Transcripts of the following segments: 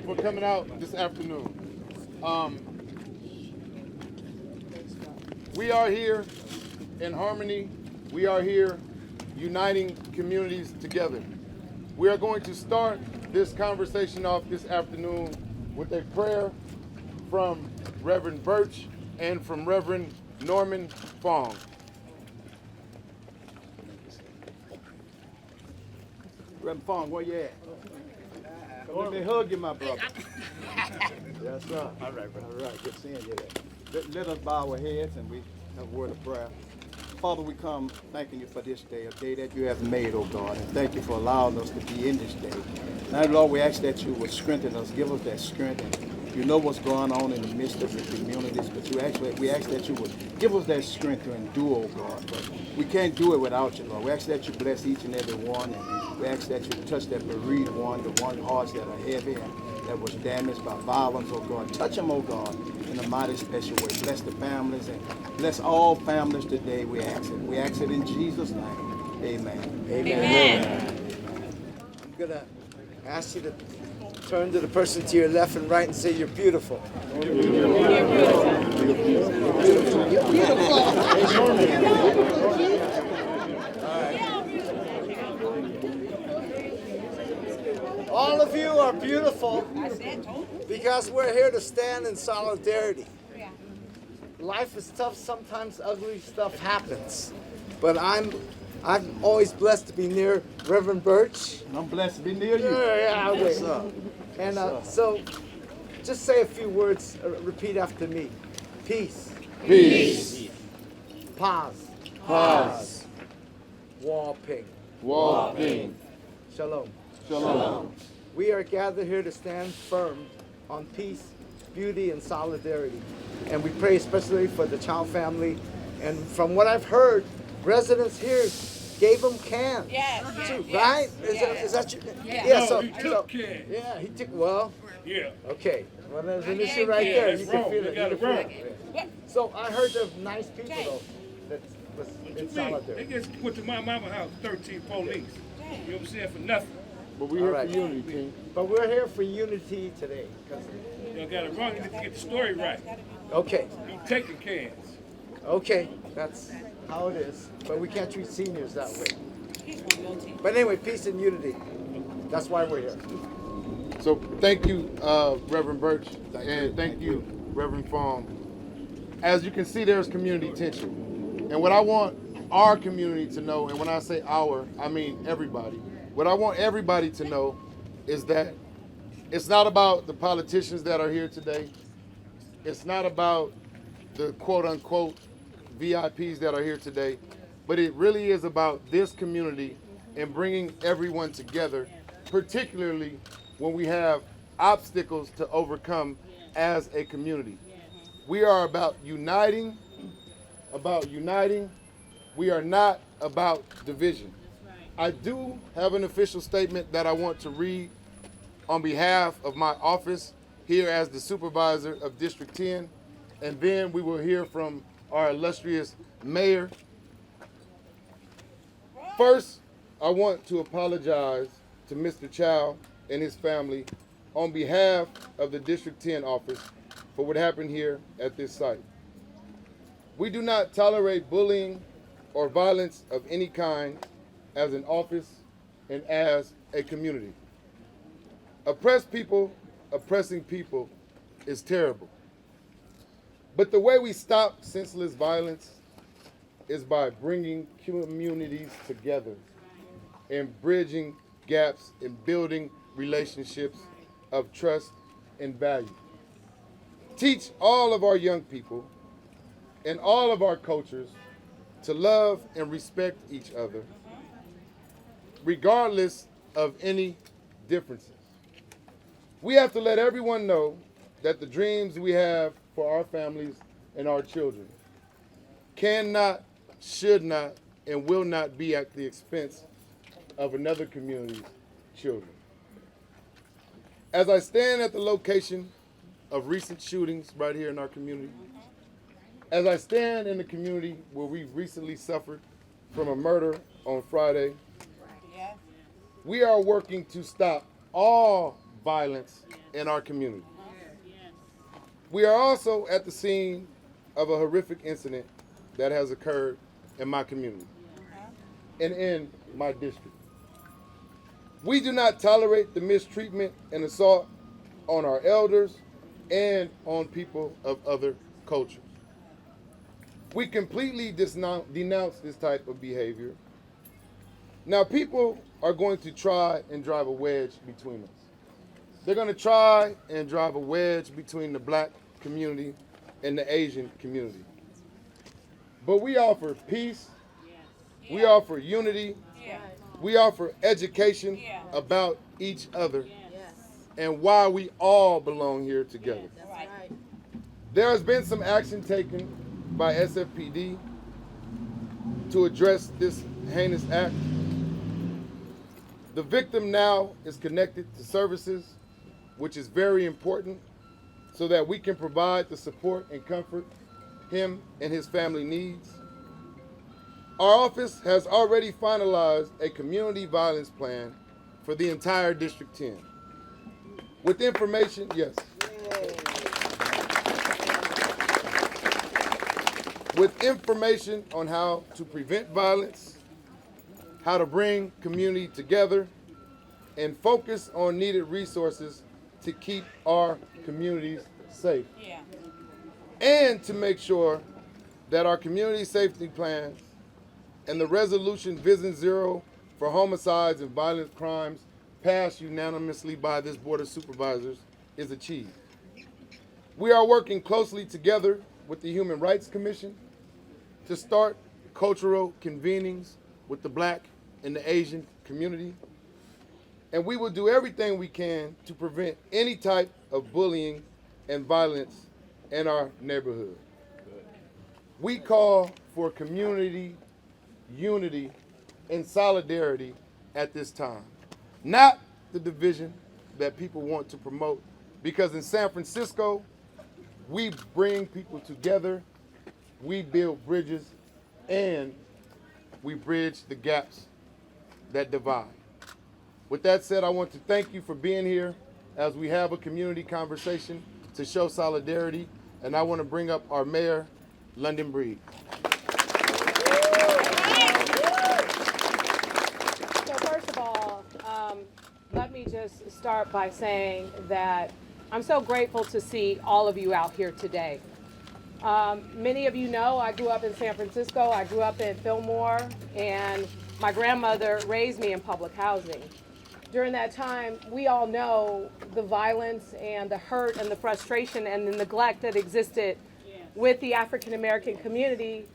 for coming out this afternoon. We are here in harmony. We are here uniting communities together. We are going to start this conversation off this afternoon with a prayer from Reverend Birch and from Reverend Norman Fong. Reverend Fong, where you at? Let me hug you, my brother. Yes, sir. All right, good seeing you there. Let us bow our heads and we have a word of prayer. Father, we come thanking you for this day, a day that you have made, oh God, and thank you for allowing us to be in this day. Now, Lord, we ask that you would strengthen us, give us that strength. And you know what's going on in the midst of the communities, but we ask that you would give us that strength to endure, oh God. But we can't do it without you, Lord. We ask that you bless each and every one, and we ask that you touch that bereaved one, the one hearts that are heavy and that was damaged by violence, oh God. Touch them, oh God, in a mighty special way. Bless the families and bless all families today, we ask it. We ask it in Jesus' name. Amen. Amen. I'm going to ask you to turn to the person to your left and right and say, you're beautiful. You're beautiful. You're beautiful. All of you are beautiful because we're here to stand in solidarity. Life is tough. Sometimes ugly stuff happens. But I'm always blessed to be near Reverend Birch. And I'm blessed to be near you. Yeah, okay. Yes, sir. And Yes, so just say a few words. Repeat after me. Peace. Peace. Paz. Paz. Walping. Walking. Shalom. Shalom. We are gathered here to stand firm on peace, beauty, and solidarity. And we pray especially for the Chow family. And from what I've heard, residents here gave them cans. Too, right? Is that you? Yeah, no, he took cans. Yeah, he took, well, Yeah. okay. Well, there's an issue right there. That's You can wrong. feel They it. got You it can feel wrong. it. So I heard there's nice people, though, that was What in you mean? They solidarity. just went to my mama's house, 13 police. You know what I'm saying? For nothing. But we're here All right. for unity, King. But we're here for unity today. Y'all got it wrong. You need to get the story right. Okay, You taking cans. okay, that's how it is. But we can't treat seniors that way. But anyway, peace and unity. That's why we're here. So thank you, Reverend Birch, and thank you, Reverend Fong. As you can see, there's community tension. And what I want our community to know, and when I say our, I mean everybody. What I want everybody to know is that it's not about the politicians that are here today. It's not about the quote-unquote VIPs that are here today. But it really is about this community and bringing everyone together, particularly when we have obstacles to overcome as a community. We are about uniting. We are not about division. I do have an official statement that I want to read on behalf of my office here as the supervisor of District 10, and then we will hear from our illustrious mayor. First, I want to apologize to Mr. Chow and his family on behalf of the District 10 office for what happened here at this site. We do not tolerate bullying or violence of any kind as an office and as a community. Oppressed people, oppressing people is terrible. But the way we stop senseless violence is by bringing communities together and bridging gaps and building relationships of trust and value. Teach all of our young people and all of our cultures to love and respect each other, regardless of any differences. We have to let everyone know that the dreams we have for our families and our children cannot, should not, and will not be at the expense of another community's children. As I stand at the location of recent shootings right here in our community, as I stand in the community where we recently suffered from a murder on Friday, we are working to stop all violence in our community. We are also at the scene of a horrific incident that has occurred in my community and in my district. We do not tolerate the mistreatment and assault on our elders and on people of other cultures. We completely denounce this type of behavior. Now, people are going to try and drive a wedge between us. They're going to try and drive a wedge between the black community and the Asian community. But we offer peace, we offer unity, we offer education about each other and why we all belong here together. There has been some action taken by SFPD to address this heinous act. The victim now is connected to services, which is very important, so that we can provide the support and comfort him and his family needs. Our office has already finalized a community violence plan for the entire District 10. With information, yes. With information on how to prevent violence, how to bring community together, and focus on needed resources to keep our communities safe. And to make sure that our community safety plans and the resolution Vision Zero for homicides and violent crimes passed unanimously by this Board of Supervisors is achieved. We are working closely together with the Human Rights Commission to start cultural convenings with the Black and the Asian community. And we will do everything we can to prevent any type of bullying and violence in our neighborhood. We call for community unity and solidarity at this time, not the division that people want to promote, because in San Francisco, we bring people together, we build bridges, and we bridge the gaps that divide. With that said, I want to thank you for being here as we have a community conversation to show solidarity, and I want to bring up our mayor, London Breed. So first of all, let me just start by saying that I'm so grateful to see all of you out here today. Many of you know I grew up in San Francisco. I grew up in Fillmore, and my grandmother raised me in public housing. During that time, we all know the violence and the hurt and the frustration and the neglect that existed with the African American community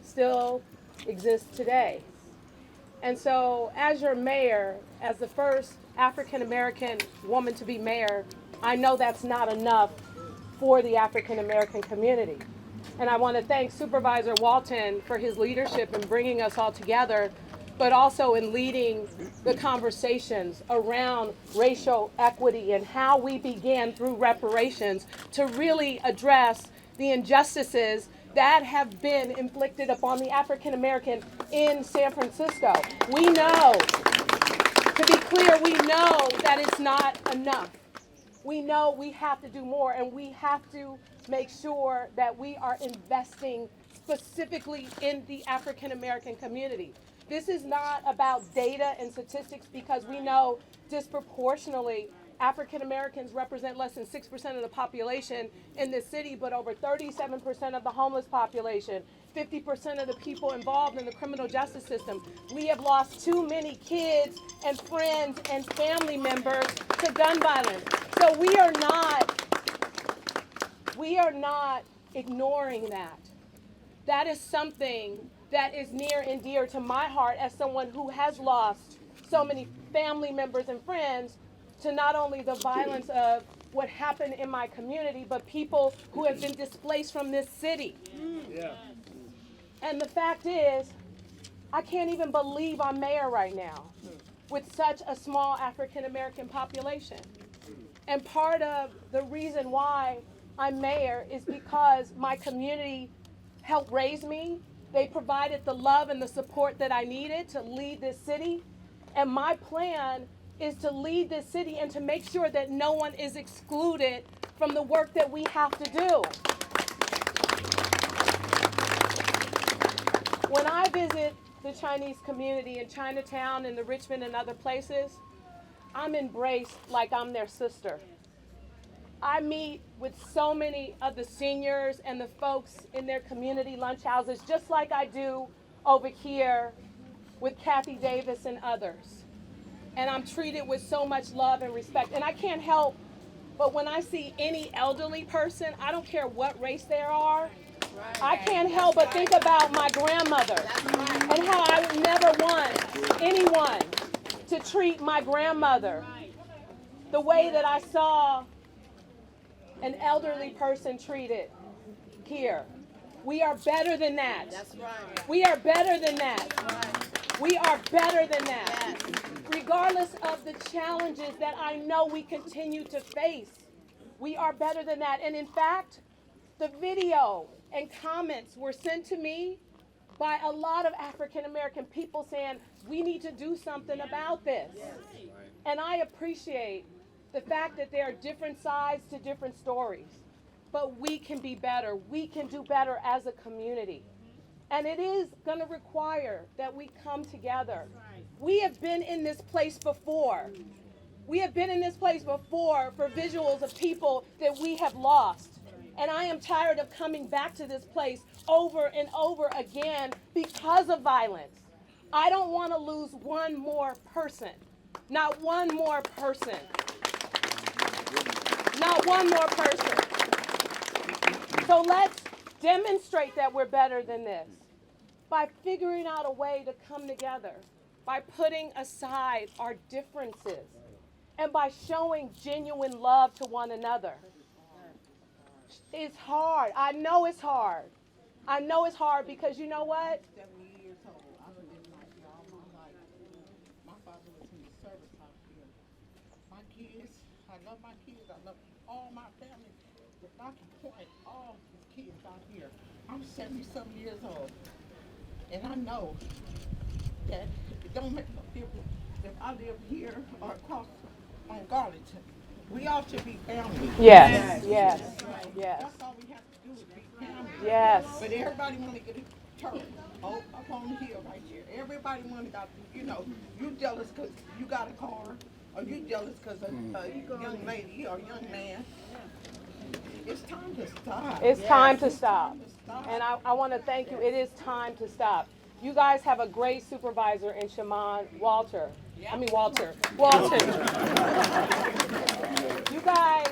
still exists today. And so as your mayor, as the first African American woman to be mayor, I know that's not enough for the African American community. And I want to thank Supervisor Walton for his leadership in bringing us all together, but also in leading the conversations around racial equity and how we began through reparations to really address the injustices that have been inflicted upon the African American in San Francisco. We know, to be clear, we know that it's not enough. We know we have to do more, and we have to make sure that we are investing specifically in the African American community. This is not about data and statistics, because we know disproportionately African Americans represent less than 6% of the population in this city, but over 37% of the homeless population, 50% of the people involved in the criminal justice system. We have lost too many kids and friends and family members to gun violence. So we are not ignoring that. That is something that is near and dear to my heart as someone who has lost so many family members and friends to not only the violence of what happened in my community, but people who have been displaced from this city. And the fact is, I can't even believe I'm mayor right now with such a small African American population. And part of the reason why I'm mayor is because my community helped raise me. They provided the love and the support that I needed to lead this city. And my plan is to lead this city and to make sure that no one is excluded from the work that we have to do. When I visit the Chinese community in Chinatown and the Richmond and other places, I'm embraced like I'm their sister. I meet with so many of the seniors and the folks in their community lunch houses, just like I do over here with Kathy Davis and others. And I'm treated with so much love and respect. And I can't help but when I see any elderly person, I don't care what race they are, I can't help but think about my grandmother and how I would never want anyone to treat my grandmother the way that I saw an elderly person treated here. We are better than that. That's right. We are better than that. That's right. We are better than that. Yes. Regardless of the challenges that I know we continue to face, we are better than that. And in fact, the video and comments were sent to me by a lot of African American people saying, we need to do something about this. Yes. And I appreciate the fact that there are different sides to different stories. But we can be better. We can do better as a community. And it is going to require that we come together. We have been in this place before. We have been in this place before for visuals of people that we have lost. And I am tired of coming back to this place over and over again because of violence. I don't want to lose one more person. Not one more person. Not one more person. So let's demonstrate that we're better than this by figuring out a way to come together, by putting aside our differences, and by showing genuine love to one another. It's hard. I know it's hard. I know it's hard because you know what? 70 years old. I've been living out here all my life. My father was in the service out here. My kids, I love my kids. I love all my family. But not to point all the kids out here. I'm 70-something years old. And I know that it don't make no difference if I live here or across on Garlington. We all should be family. Yes, yes, yes, That's all we have to do is be family. yes. But everybody want to get a turn up on the hill right here. Everybody want to got, you know, you jealous because you got a car, or you jealous because a young lady or young man. It's time to stop. It's time to stop. Time to stop. And I want to thank you. It is time to stop. You guys have a great supervisor in Shaman Walter. Walter. You guys,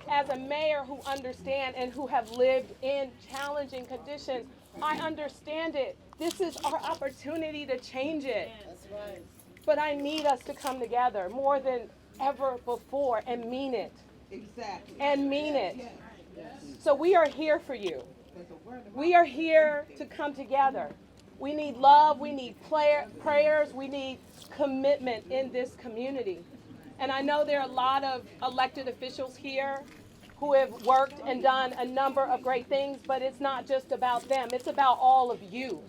as a mayor who understand and who have lived in challenging conditions, I understand it. This is our opportunity to change it. That's right. But I need us to come together more than ever before and mean it. Exactly. And mean it. Yes. So we are here for you. There's a word of We are here to come together. We need love, we need prayers, we need commitment in this community. And I know there are a lot of elected officials here who have worked and done a number of great things, but it's not just about them, it's about all of you.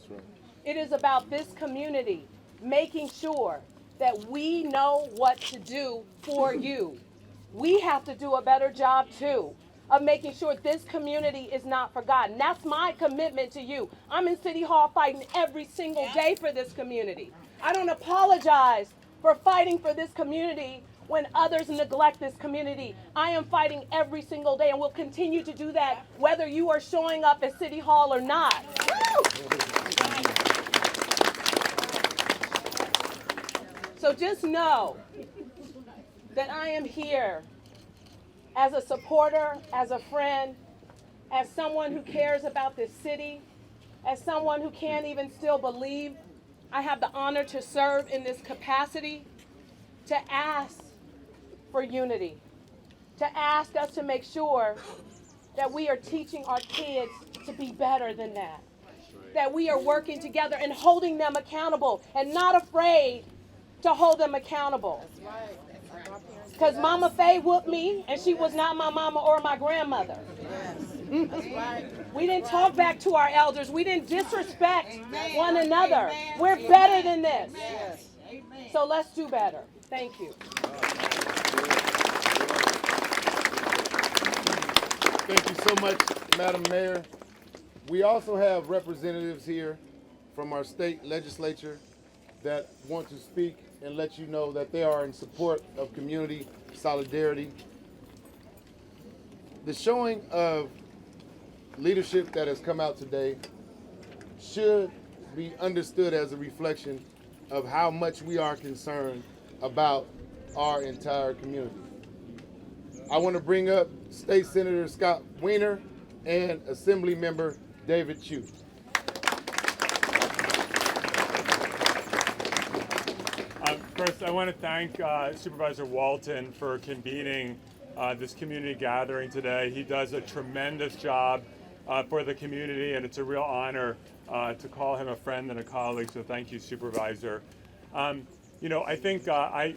It is about this community making sure that we know what to do for you. We have to do a better job too of making sure this community is not forgotten. That's my commitment to you. I'm in City Hall fighting every single day for this community. I don't apologize for fighting for this community when others neglect this community. I am fighting every single day and will continue to do that whether you are showing up at City Hall or not. So just know that I am here as a supporter, as a friend, as someone who cares about this city, as someone who can't even still believe I have the honor to serve in this capacity, to ask for unity, to ask us to make sure that we are teaching our kids to be better than that, that we are working together and holding them accountable and not afraid to hold them accountable. Because Mama Faye whooped me, and she was not my mama or my grandmother. We didn't talk back to our elders. We didn't disrespect one another. We're better than this. So let's do better. Thank you. Thank you so much, Madam Mayor. We also have representatives here from our state legislature that want to speak and let you know that they are in support of community solidarity. The showing of leadership that has come out today should be understood as a reflection of how much we are concerned about our entire community. I want to bring up State Senator Scott Wiener and Assembly Member David Chu. First, I want to thank Supervisor Walton for convening this community gathering today. He does a tremendous job for the community, and it's a real honor to call him a friend and a colleague, so thank you, Supervisor. You know, I think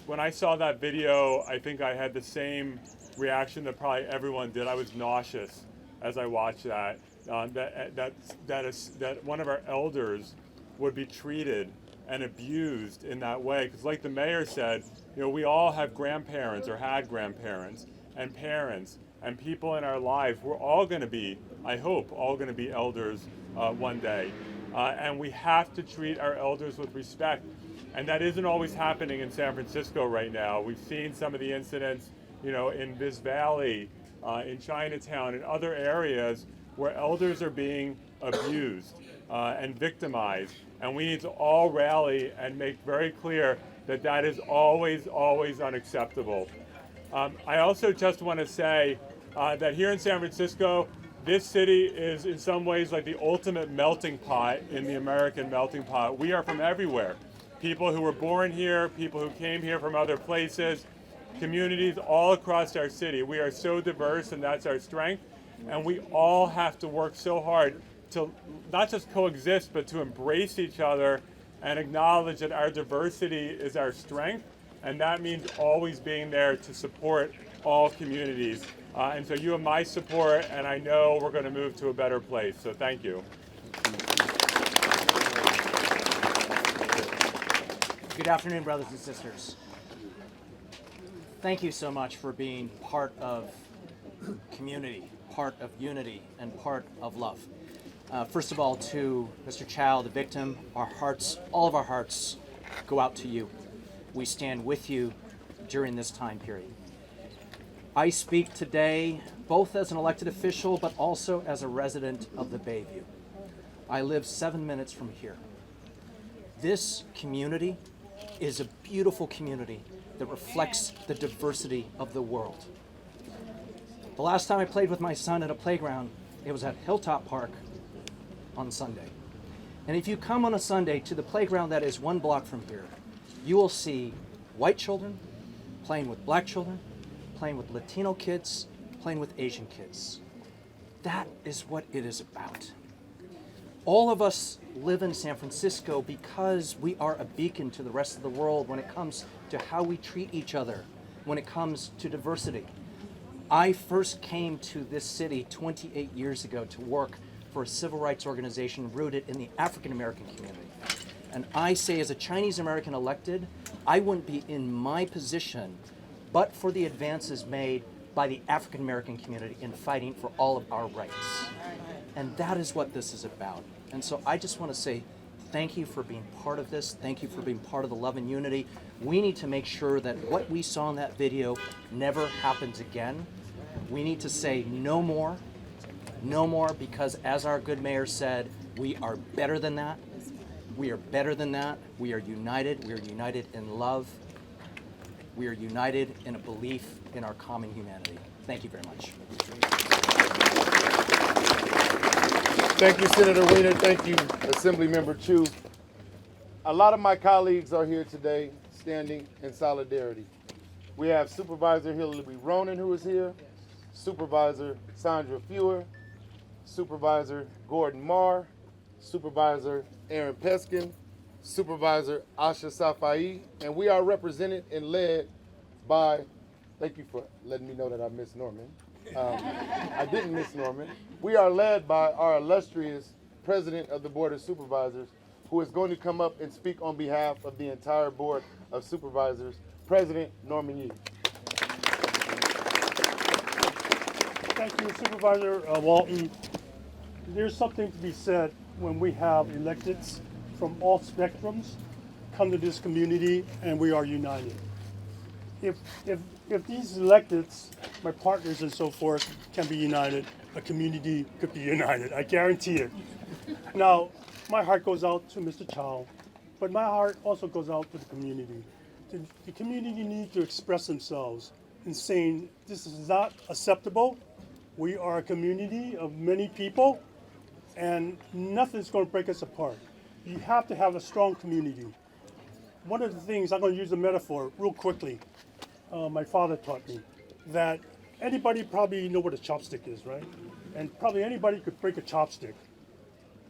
when I saw that video, I think I had the same reaction that probably everyone did. I was nauseous as I watched that. That one of our elders would be treated and abused in that way. Because like the mayor said, you know, we all have grandparents or had grandparents and parents and people in our lives. We're all going to be, I hope, all going to be elders one day. And we have to treat our elders with respect. And that isn't always happening in San Francisco right now. We've seen some of the incidents, you know, in Viz Valley, in Chinatown, and other areas where elders are being abused and victimized. And we need to all rally and make very clear that that is always, always unacceptable. I also just want to say that here in San Francisco, this city is in some ways like the ultimate melting pot in the American melting pot. We are from everywhere. People who were born here, people who came here from other places, communities all across our city. We are so diverse, and that's our strength. And we all have to work so hard to not just coexist, but to embrace each other and acknowledge that our diversity is our strength. And that means always being there to support all communities. And so you have my support, and I know we're going to move to a better place. So thank you. Good afternoon, brothers and sisters. Thank you so much for being part of community, part of unity, and part of love. First of all, to Mr. Chow, the victim, our hearts, all of our hearts go out to you. We stand with you during this time period. I speak today both as an elected official, but also as a resident of the Bayview. I live 7 minutes from here. This community is a beautiful community that reflects the diversity of the world. The last time I played with my son at a playground, it was at Hilltop Park on Sunday. And if you come on a Sunday to the playground that is 1 block from here, you will see white children playing with black children, playing with Latino kids, playing with Asian kids. That is what it is about. All of us live in San Francisco because we are a beacon to the rest of the world when it comes to how we treat each other, when it comes to diversity. I first came to this city 28 years ago to work for a civil rights organization rooted in the African American community. And I say, as a Chinese American elected, I wouldn't be in my position but for the advances made by the African American community in fighting for all of our rights. And that is what this is about. And so I just want to say thank you for being part of this. Thank you for being part of the love and unity. We need to make sure that what we saw in that video never happens again. We need to say no more, because as our good mayor said, we are better than that. We are better than that. We are united. We are united in love. We are united in a belief in our common humanity. Thank you very much. Thank you, Senator Wiener. Thank you, Assembly Member Chu. A lot of my colleagues are here today standing in solidarity. We have Supervisor Hillary Ronan, who is here, Supervisor Sandra Fewer, Supervisor Gordon Marr, Supervisor Aaron Peskin, Supervisor Asha Safai, and we are represented and led by, thank you for letting me know that I missed Norman. I didn't miss Norman. We are led by our illustrious President of the Board of Supervisors, who is going to come up and speak on behalf of the entire Board of Supervisors, President Norman Yee. Thank you, Supervisor Walton. There's something to be said when we have electeds from all spectrums come to this community and we are united. If these electeds, my partners and so forth, can be united, a community could be united. I guarantee it. Now, my heart goes out to Mr. Chow, but my heart also goes out to the community. The community needs to express themselves in saying this is not acceptable. We are a community of many people, and nothing's going to break us apart. You have to have a strong community. One of the things, I'm going to use a metaphor real quickly, my father taught me, that anybody probably know what a chopstick is, right? And probably anybody could break a chopstick.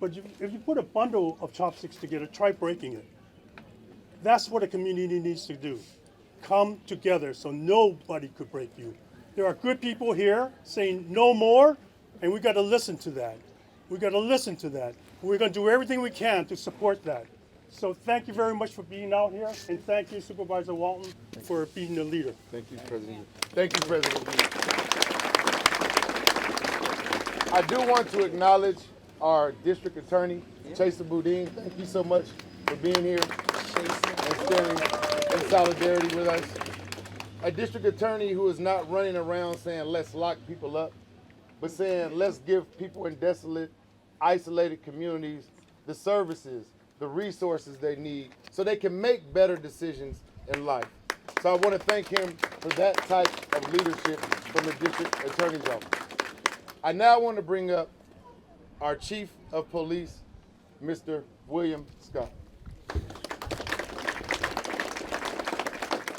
But if you put a bundle of chopsticks together, try breaking it. That's what a community needs to do. Come together so nobody could break you. There are good people here saying no more, and we got to listen to that. We got to listen to that. We're going to do everything we can to support that. So thank you very much for being out here, and thank you, Supervisor Walton, for being the leader. Thank you, President. Thank you, President. I do want to acknowledge our district attorney, Chesa Boudin. Thank you so much for being here and standing in solidarity with us. A district attorney who is not running around saying, let's lock people up, but saying, let's give people in desolate, isolated communities the services, the resources they need so they can make better decisions in life. So I want to thank him for that type of leadership from the district attorney's office. I now want to bring up our Chief of Police, Mr. William Scott.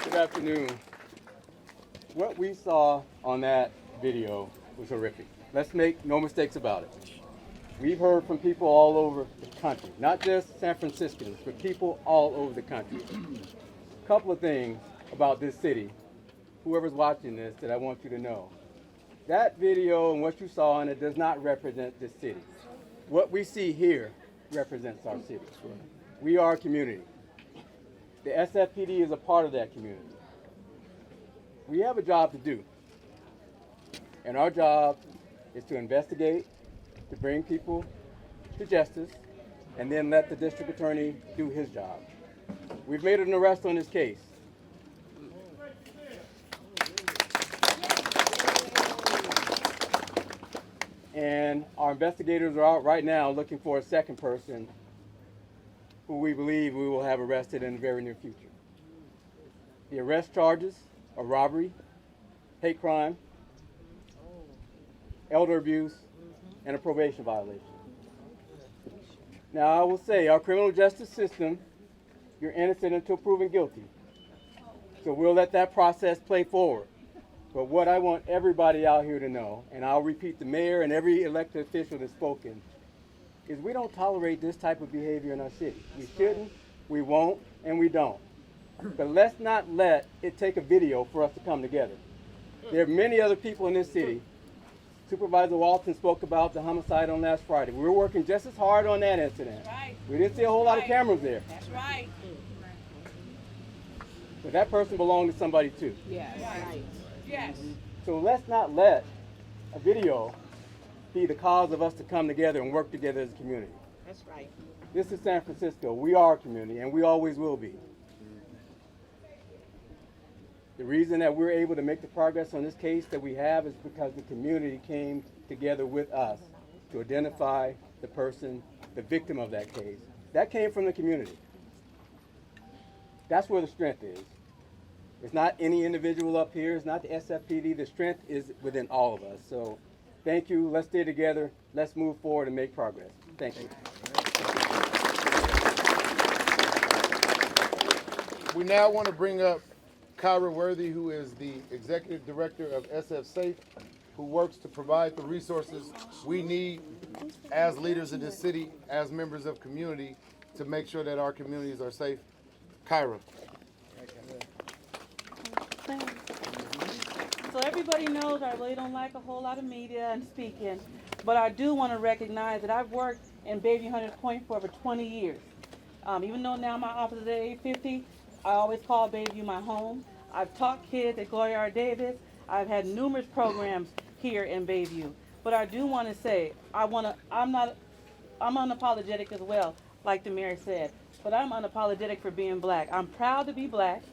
Good afternoon. What we saw on that video was horrific. Let's make no mistakes about it. We've heard from people all over the country, not just San Franciscans, but people all over the country. A couple of things about this city, whoever's watching this, that I want you to know. That video and what you saw in it does not represent this city. What we see here represents our city. We are a community. The SFPD is a part of that community. We have a job to do. And our job is to investigate, to bring people to justice, and then let the district attorney do his job. We've made an arrest on this case. And our investigators are out right now looking for a second person who we believe we will have arrested in the very near future. The arrest charges are robbery, hate crime, elder abuse, and a probation violation. Now, I will say, our criminal justice system, you're innocent until proven guilty. So we'll let that process play forward. But what I want everybody out here to know, and I'll repeat the mayor and every elected official that's spoken, is we don't tolerate this type of behavior in our city. We shouldn't, we won't, and we don't. But let's not let it take a video for us to come together. There are many other people in this city. Supervisor Walton spoke about the homicide on last Friday. We were working just as hard on that incident. That's right. We didn't see a whole lot of cameras there. That's right. But that person belonged to somebody too. Yes. Right. Yes. So let's not let a video be the cause of us to come together and work together as a community. That's right. This is San Francisco. We are a community, and we always will be. The reason that we're able to make the progress on this case that we have is because the community came together with us to identify the person, the victim of that case. That came from the community. That's where the strength is. It's not any individual up here. It's not the SFPD. The strength is within all of us. So thank you. Let's stay together. Let's move forward and make progress. Thank you. We now want to bring up Kyra Worthy, who is the Executive Director of SF Safe, who works to provide the resources we need as leaders of this city, as members of community, to make sure that our communities are safe. Kyra. So everybody knows I really don't like a whole lot of media and speaking, but I do want to recognize that I've worked in Bayview Hunters Point for over 20 years. Even though now my office is at 850, I always call Bayview my home. I've taught kids at Gloria R. Davis. I've had numerous programs here in Bayview. But I do want to say, I'm unapologetic as well, like the mayor said. But I'm unapologetic for being black. I'm proud to be black,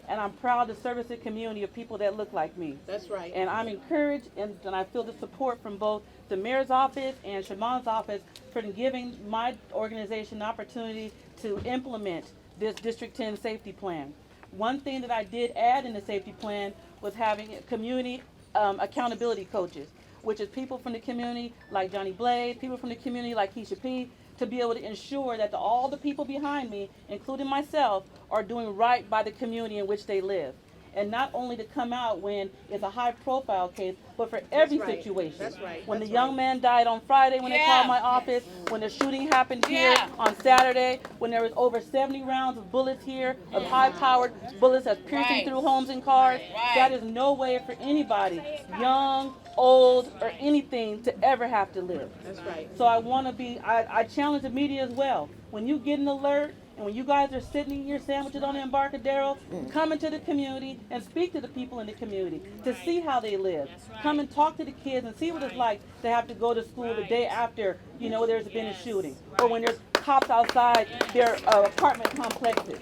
and I'm proud to service a community of people that look like me. That's right. And I'm encouraged, and I feel the support from both the mayor's office and Shamon's office for giving my organization the opportunity to implement this District 10 safety plan. One thing that I did add in the safety plan was having community accountability coaches, which is people from the community like Johnny Blade, people from the community like Keisha P, to be able to ensure that all the people behind me, including myself, are doing right by the community in which they live. And not only to come out when it's a high profile case, but for every That's right. situation. That's right. When That's the young right. man died on Friday when they called my office, when the shooting happened here on Saturday, when there was over 70 rounds of bullets here, of high-powered bullets that's piercing through homes and cars, that is no way for anybody, young, old, or anything, to ever have to live. That's right. So I challenge the media as well. When you get an alert, and when you guys are sitting eating your sandwiches on the Embarcadero, come into the community and speak to the people in the community to see how they live. Come and talk to the kids and see what it's like to have to go to school the day after, there's been a shooting. Or when there's cops outside their apartment complexes.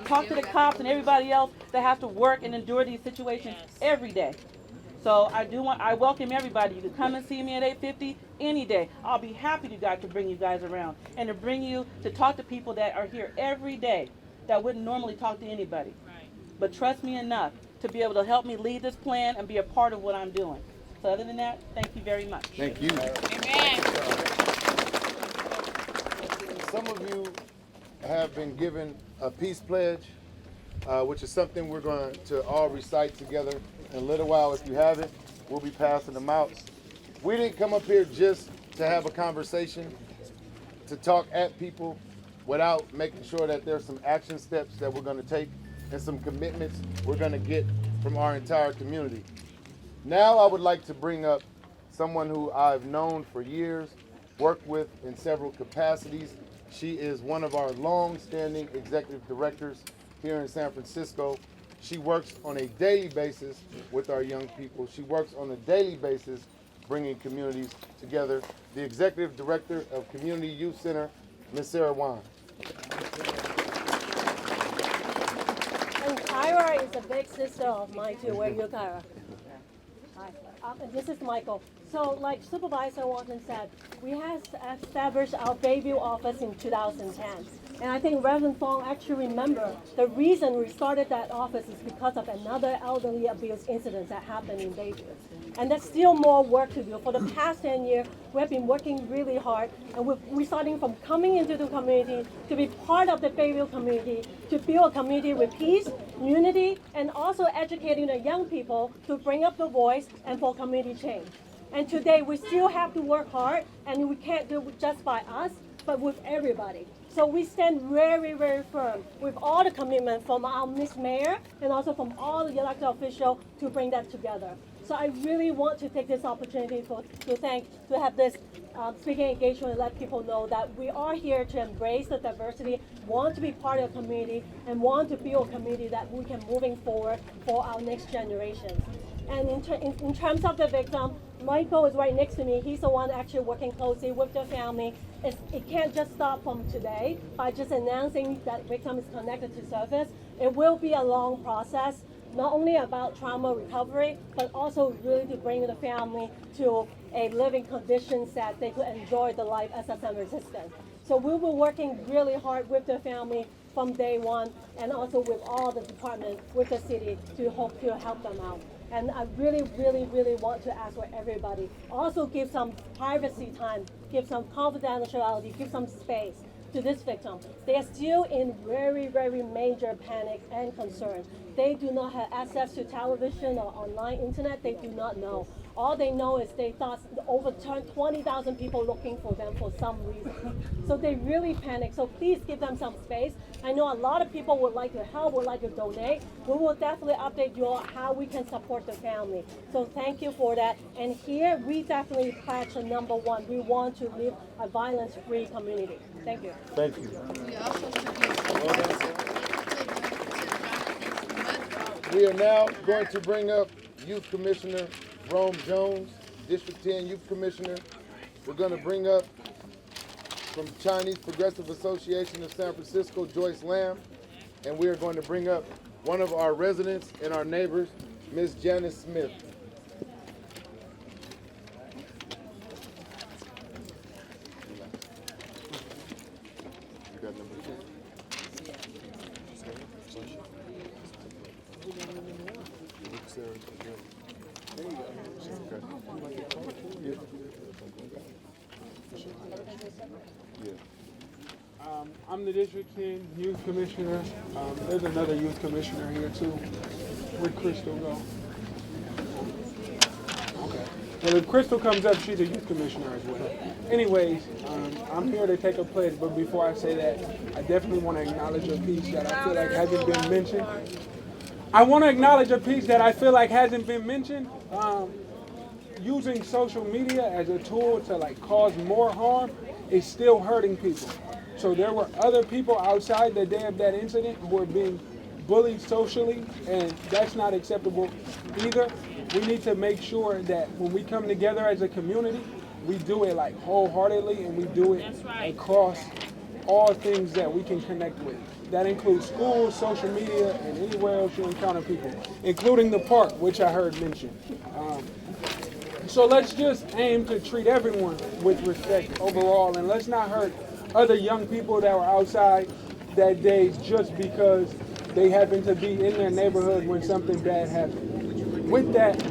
Talk to the cops and everybody else that has to work and endure these situations every day. So I welcome everybody. You can come and see me at 850 any day. I'll be happy to bring you guys around and to bring you to talk to people that are here every day that wouldn't normally talk to anybody. But trust me enough to be able to help me lead this plan and be a part of what I'm doing. So other than that, thank you very much. Thank you. Amen. Some of you have been given a peace pledge, which is something we're going to all recite together in a little while. If you have it, we'll be passing them out. We didn't come up here just to have a conversation, to talk at people without making sure that there's some action steps that we're going to take and some commitments we're going to get from our entire community. Now I would like to bring up someone who I've known for years, worked with in several capacities. She is one of our long-standing executive directors here in San Francisco. She works on a daily basis with our young people. She works on a daily basis bringing communities together. The Executive Director of Community Youth Center, Ms. Sarah Wan. And Kyra is a big sister of mine too. Where are you, Kyra? Hi. This is Michael. So like Supervisor Walton said, we have established our Bayview office in 2010. And I think Reverend Fong actually remember the reason we started that office is because of another elderly abuse incident that happened in Bayview. And there's still more work to do. For the past 10 years, we have been working really hard, and we're starting from coming into the community to be part of the Bayview community, to build a community with peace, unity, and also educating the young people to bring up the voice and for community change. And today, we still have to work hard, and we can't do it just by us, but with everybody. So we stand very, very firm with all the commitment from our Miss Mayor and also from all the elected officials to bring that together. So I really want to take this opportunity to have this speaking engagement and let people know that we are here to embrace the diversity, want to be part of the community, and want to build a community that we can moving forward for our next generations. And in terms of the victim, Michael is right next to me. He's the one actually working closely with the family. It can't just stop from today by just announcing that victim is connected to service. It will be a long process, not only about trauma recovery, but also really to bring the family to a living conditions that they could enjoy the life as a San Franciscan. So we were working really hard with the family from day one, and also with all the departments with the city to hope to help them out. And I really, really, really want to ask for everybody, also give some privacy time, give some confidentiality, give some space to this victim. They are still in very, very major panic and concern. They do not have access to television or online internet. They do not know. All they know is they thought over 20,000 people looking for them for some reason. So they really panic. So please give them some space. I know a lot of people would like to help, would like to donate. We will definitely update you on how we can support the family. So thank you for that. And here we definitely pledge number one. We want to live a violence-free community. Thank you. Thank you. We are now going to bring up Youth Commissioner Rome Jones, District 10 Youth Commissioner. We're going to bring up from Chinese Progressive Association of San Francisco, Joyce Lamb. And we are going to bring up one of our residents and our neighbors, Ms. Janice Smith. I'm the District 10 Youth Commissioner. There's another Youth Commissioner here too. Where'd Crystal go? Okay. Well, if Crystal comes up, she's a Youth Commissioner as well. Anyways, I'm here to take a pledge, but before I say that, I definitely want to acknowledge a piece that I feel like hasn't been mentioned. I want to acknowledge a piece that I feel like hasn't been mentioned. Using social media as a tool to like cause more harm is still hurting people. So there were other people outside the day of that incident who were being bullied socially, and that's not acceptable either. We need to make sure that when we come together as a community, we do it like wholeheartedly, and we do it across all things that we can connect with. That includes schools, social media, and anywhere else you encounter people, including the park, which I heard mentioned. So let's just aim to treat everyone with respect overall, and let's not hurt other young people that were outside that day just because they happened to be in their neighborhood when something bad happened. With that,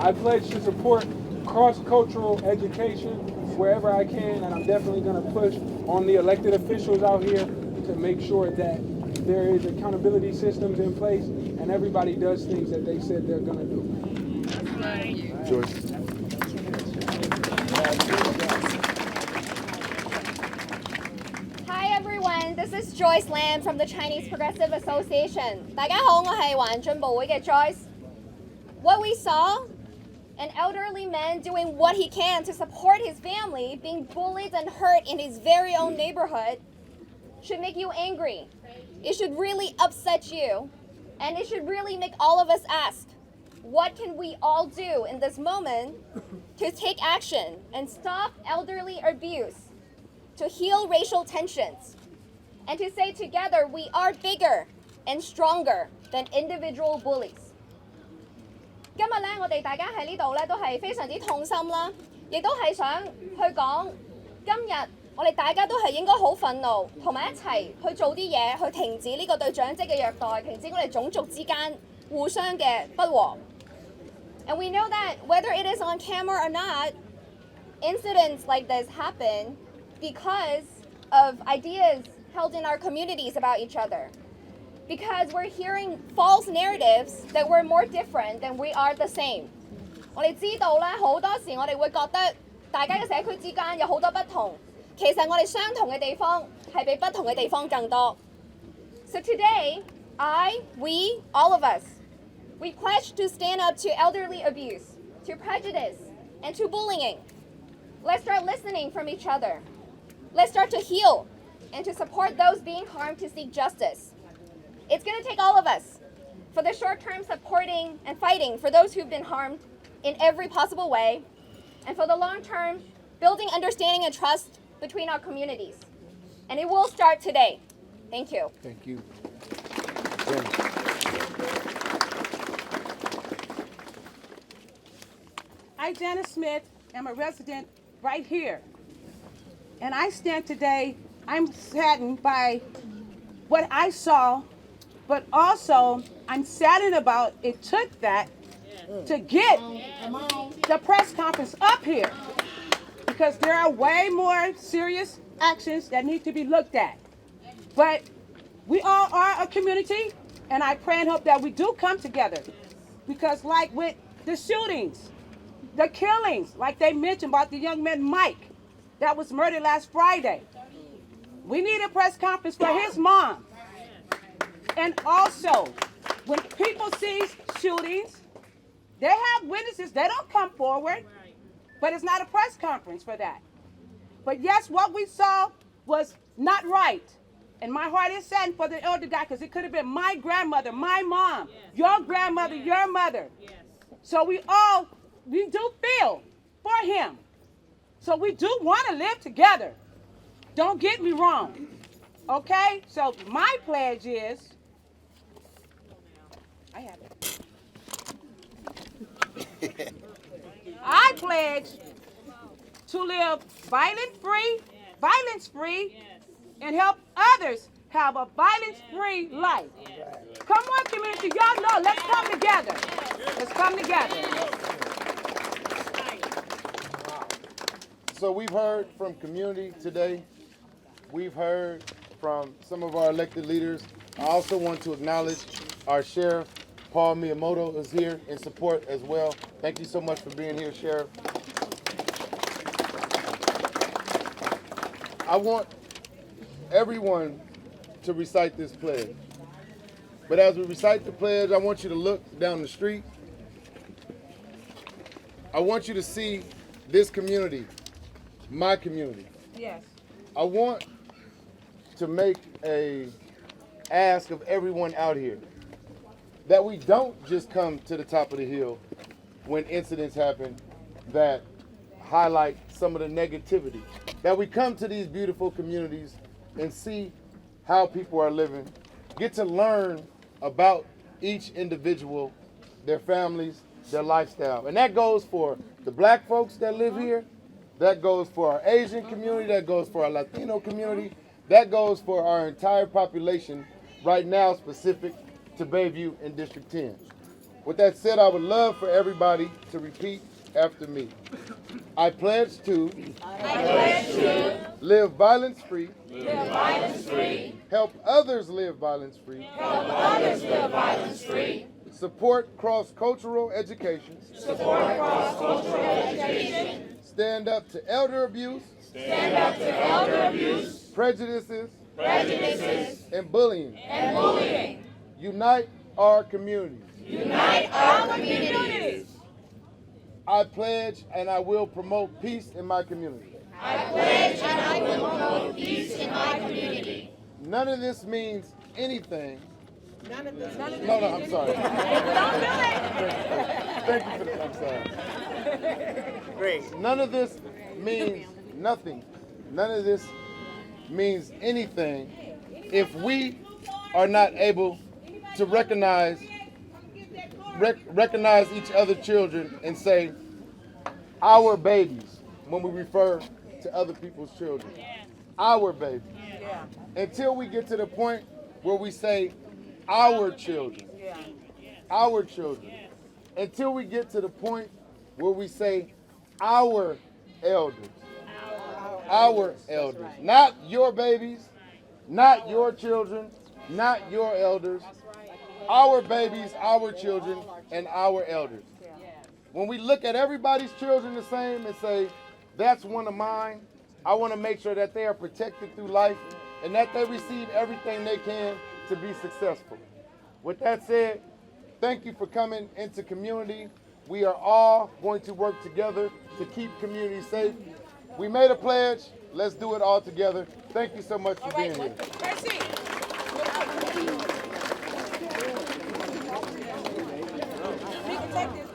I pledge to support cross-cultural education wherever I can, and I'm definitely going to push on the elected officials out here to make sure that there is accountability systems in place and everybody does things that they said they're going to do. Joyce. Hi everyone, this is Joyce Lam from the Chinese Progressive Association. 大家好，我係華人進步會嘅 Joyce. What we saw, an elderly man doing what he can to support his family, being bullied and hurt in his very own neighborhood, should make you angry. It should really upset you, and it should really make all of us ask, what can we all do in this moment to take action and stop elderly abuse, to heal racial tensions, and to say together we are bigger and stronger than individual bullies. 今日咧，我哋大家喺呢度咧都係非常之痛心啦，亦都係想去講，今日我哋大家都係應該好憤怒，同埋一齊去做啲嘢，去停止呢個對長者嘅虐待，停止我哋種族之間互相嘅不和。And we know that whether it is on camera or not, incidents like this happen because of ideas held in our communities about each other. Because we're hearing false narratives that we're more different than we are the same. 我哋知道咧，好多時我哋會覺得大家嘅社區之間有好多不同，其實我哋相同嘅地方係比不同嘅地方更多。So today, we, all of us, we pledge to stand up to elderly abuse, to prejudice, and to bullying. Let's start listening from each other. Let's start to heal and to support those being harmed to seek justice. It's going to take all of us. For the short term, supporting and fighting for those who've been harmed in every possible way. And for the long term, building understanding and trust between our communities. And it will start today. Thank you. Thank you. I, Janice Smith, am a resident right here. And I stand today, I'm saddened by what I saw, but also I'm saddened about it took that to get the press conference up here, because there are way more serious actions that need to be looked at. But we all are a community, and I pray and hope that we do come together, because like with the shootings, the killings, like they mentioned about the young man Mike that was murdered last Friday, we need a press conference for his mom. And also, when people see shootings, they have witnesses. They don't come forward, but it's not a press conference for that. But yes, what we saw was not right. And my heart is saddened for the elder guy because it could have been my grandmother, my mom, your grandmother, your mother. So we do feel for him. So we do want to live together. Don't get me wrong. Okay? So my pledge is, I have it. I pledge to live violence-free, and help others have a violence-free life. Come on, community. Y'all know. Let's come together. Let's come together. So we've heard from community today. We've heard from some of our elected leaders. I also want to acknowledge our Sheriff, Paul Miyamoto, is here in support as well. Thank you so much for being here, Sheriff. I want everyone to recite this pledge. But as we recite the pledge, I want you to look down the street. I want you to see this community, my community. Yes. I want to make a ask of everyone out here that we don't just come to the top of the hill when incidents happen that highlight some of the negativity. That we come to these beautiful communities and see how people are living, get to learn about each individual, their families, their lifestyle. And that goes for the black folks that live here, that goes for our Asian community, that goes for our Latino community, that goes for our entire population right now specific to Bayview and District 10. With that said, I would love for everybody to repeat after me. I pledge to live violence-free, help others live violence-free, support cross-cultural education, stand up to elder abuse, prejudices, and bullying. Unite our communities. I pledge and I will promote peace in my community. None of this means anything. No, I'm sorry. Thank you for that. I'm sorry. Great. None of this means nothing. None of this means anything if we are not able to recognize each other's children and say our babies when we refer to other people's children. Our babies. Until we get to the point where we say our children. Our children. Until we get to the point where we say our elders. Our elders. Not your babies, not your children, not your elders. Our babies, our children, and our elders. When we look at everybody's children the same and say, that's one of mine, I want to make sure that they are protected through life and that they receive everything they can to be successful. With that said, thank you for coming into community. We are all going to work together to keep community safe. We made a pledge. Let's do it all together. Thank you so much for being here. We can take this.